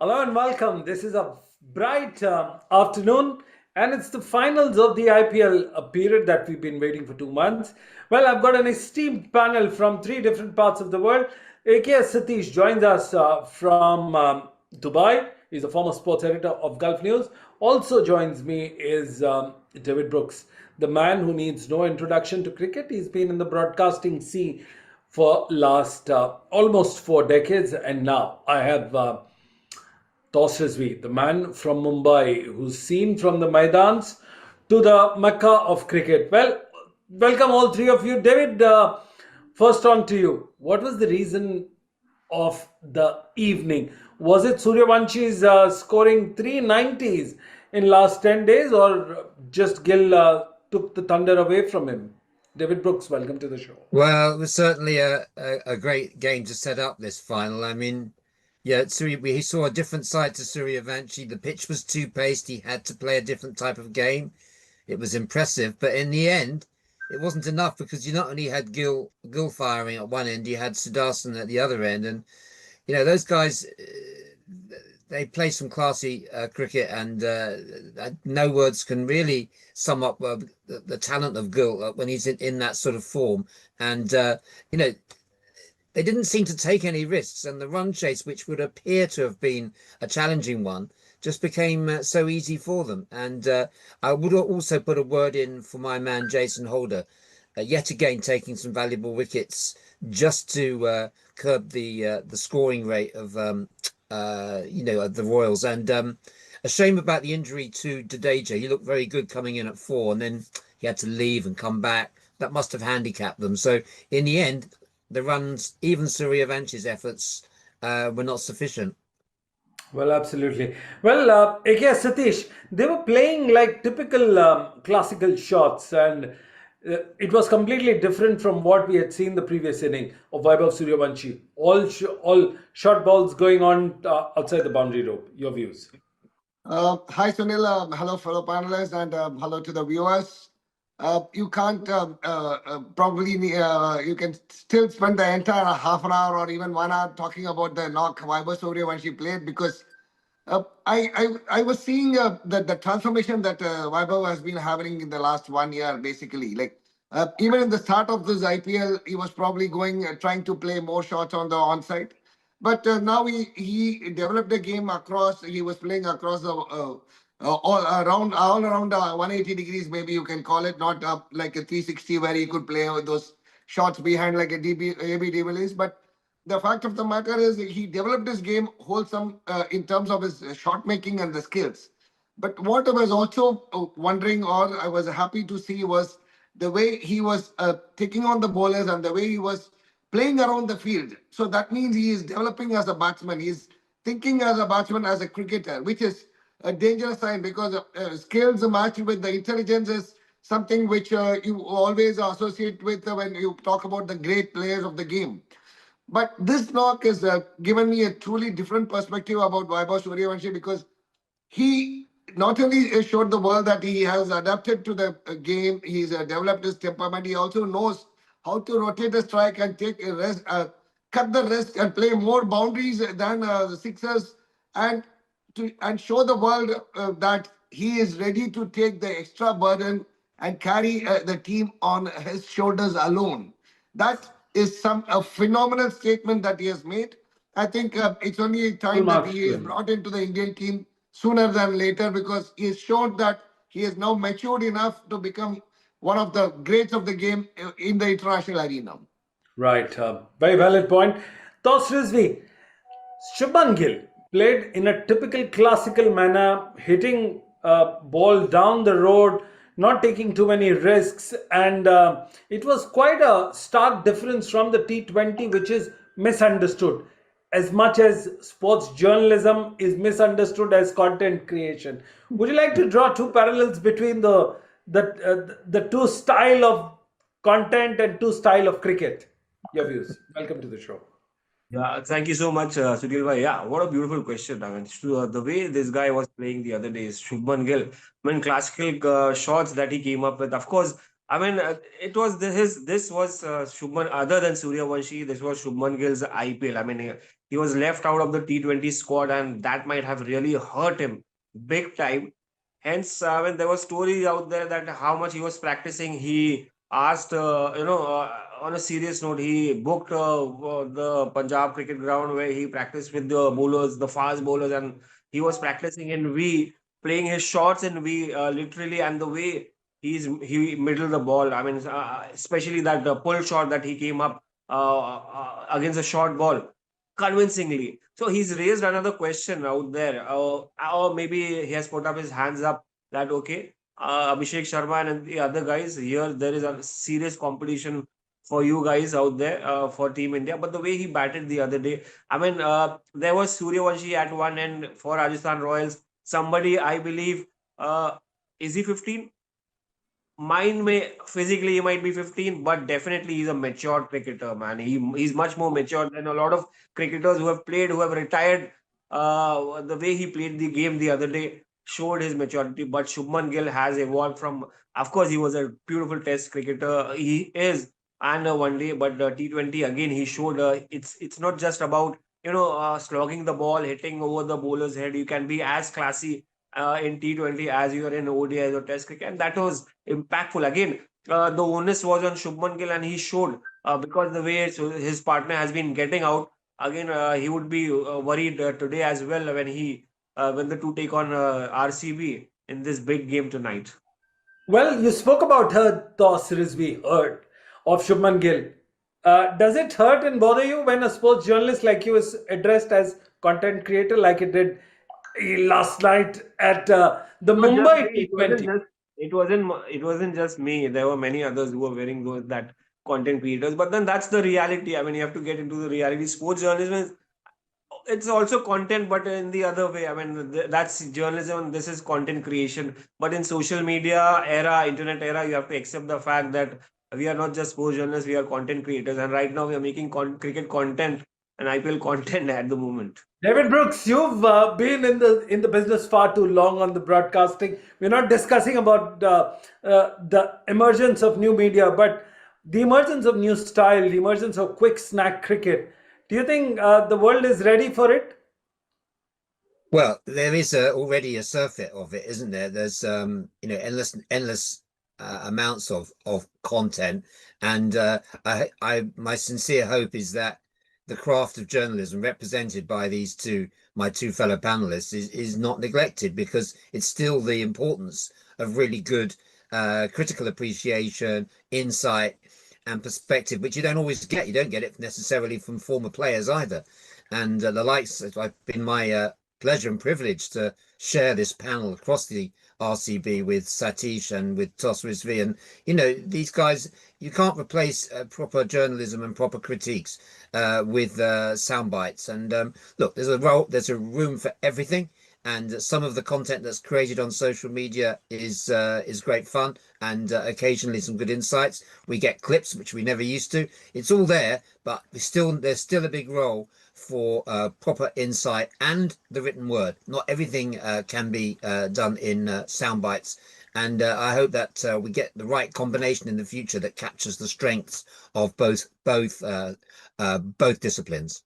Hello and welcome. This is a bright afternoon, and it's the finals of the IPL, a period that we've been waiting for 2 months. Well, I've got an esteemed panel from three different parts of the world. AKS Satish joins us from Dubai. He's a former sports editor of Gulf News. Also joins me is David Brooks, the man who needs no introduction to cricket. He's been in the broadcasting sea for last almost 4 decades, and now I have. Toss Rizvi, the man from Mumbai who's seen from the Maidans to the Mecca of cricket. Well, welcome all three of you. David, first on to you. What was the reason of the evening? Was it Sooryavanshi's scoring 390s in last 10 days, or just Gill took the thunder away from him? David Brooks, welcome to the show. Well, it was certainly a great game to set up this final. I mean, yeah, he saw a different side to Sooryavanshi. The pitch was too paced. He had to play a different type of game. It was impressive, but in the end, it wasn't enough because you not only had Gill firing at one end, you had Sudharsan at the other end, and those guys. They play some classy cricket, and no words can really sum up the talent of Gill when he's in that sort of form. And they didn't seem to take any risks, and the run chase, which would appear to have been a challenging one, just became so easy for them. And I would also put a word in for my man Jason Holder, yet again taking some valuable wickets just to curb the scoring rate of the Royals. And a shame about the injury to Jadeja. He looked very good coming in at 4, and then he had to leave and come back. That must have handicapped them. So in the end, the runs, even Sooryavanchi's efforts, were not sufficient. Well, absolutely. Well, AKS Satish, they were playing like typical classical shots, and it was completely different from what we had seen the previous inning of Vaibhav Sooryavanshi. All short balls going on outside the boundary rope. Your views? Hi, Sunil. Hello, fellow panelists, and hello to the viewers. You can't probably you can still spend the entire half an hour or even 1 hour talking about the knock Vaibhav Sooryavanshi played, because I was seeing the transformation that Vaibhav has been having in the last 1 year, basically. Like even in the start of this IPL, he was probably trying to play more shots on the onside. But now he developed a game across. He was playing across the all around 180 degrees, maybe you can call it, not up like a 360 where he could play with those shots behind like AB de Villiers. But the fact of the matter is he developed his game wholesome in terms of his shot making and the skills. But what I was also wondering, or I was happy to see, was the way he was taking on the bowlers and the way he was playing around the field. So that means he is developing as a batsman. He's thinking as a batsman, as a cricketer, which is a dangerous sign, because skills matched with the intelligence is something which you always associate with when you talk about the great players of the game. But this knock has given me a truly different perspective about Vaibhav Sooryavanshi, because he not only showed the world that he has adapted to the game, he's developed his temperament, he also knows how to rotate a strike and take a rest, cut the rest and play more boundaries than the sixers, and show the world that he is ready to take the extra burden and carry the team on his shoulders alone. That is a phenomenal statement that he has made. I think it's only time that he is brought into the Indian team sooner than later, because he has shown that he is now matured enough to become one of the greats of the game in the international arena. Right. Very valid point. Toss Rizvi, Shubman Gill played in a typical classical manner, hitting ball down the road, not taking too many risks, and it was quite a stark difference from the T20, which is misunderstood as much as sports journalism is misunderstood as content creation. Would you like to draw two parallels between the two style of content and two style of cricket? Your views. Welcome to the show. Yeah, thank you so much, Sudhir bhai. Yeah, what a beautiful question. I mean, the way this guy was playing the other day is Shubman Gill. I mean, classical shots that he came up with. Of course, I mean, it was this was Shubman, other than Sooryavanshi, this was Shubman Gill's IPL. I mean, he was left out of the T20 squad, and that might have really hurt him big time. Hence, when there were stories out there that how much he was practicing, he asked, on a serious note, he booked the Punjab cricket ground where he practiced with the bowlers, the fast bowlers, and he was practicing in V, playing his shots in V, literally, and the way he middle the ball. I mean, especially that pull shot that he came up against a short ball convincingly. So he's raised another question out there, or maybe he has put up his hands up that okay, Abhishek Sharma and the other guys here, there is a serious competition for you guys out there for Team India. But the way he batted the other day, I mean, there was Sooryavanshi at one end for Rajasthan Royals. Somebody, I believe, is he 15? Mine may physically he might be 15, but definitely he's a mature cricketer, man. He's much more mature than a lot of cricketers who have played, who have retired. The way he played the game the other day showed his maturity. But Shubman Gill has evolved from, of course, he was a beautiful Test cricketer. He is, and one day, but T20 again he showed it's not just about slogging the ball, hitting over the bowler's head. You can be as classy in T20 as you are in ODIs or Test cricket, and that was impactful. Again, the onus was on Shubman Gill, and he showed because the way his partner has been getting out. Again, he would be worried today as well when the two take on RCB in this big game tonight. Well, you spoke about her toss Rizvi hurt of Shubman Gill. Does it hurt and bother you when a sports journalist like you is addressed as content creator like it did last night at the Not just Mumbai me. T20? It wasn't just me. There were many others who were wearing those that content creators. But then that's the reality. I mean, you have to get into the reality. Sports journalism is it's also content, but in the other way. I mean, that's journalism. This is content creation. But in social media era, internet era, you have to accept the fact that we are not just sports journalists. We are content creators, and right now we are making cricket content and IPL content at the moment. David Brooks, you've been in the business far too long on the broadcasting. We're not discussing about the emergence of new media, but the emergence of new style, the emergence of quick snack cricket. Do you think the world is ready for it? Well, there is already a surfeit of it, isn't there? There's endless amounts of content, and my sincere hope is that the craft of journalism represented by my two fellow panelists is not neglected, because it's still the importance of really good critical appreciation, insight, and perspective, which you don't always get. You don't get it necessarily from former players either. And the likes, it's been my pleasure and privilege to share this panel across the RCB with Satish and with Tos Rizvi. And, these guys, you can't replace proper journalism and proper critiques with sound bites. And look, there's a room for everything. And some of the content that's created on social media is great fun, and occasionally some good insights. We get clips which we never used to. It's all there, but there's still a big role for proper insight and the written word. Not everything can be done in sound bites. And I hope that we get the right combination in the future that captures the strengths of both disciplines.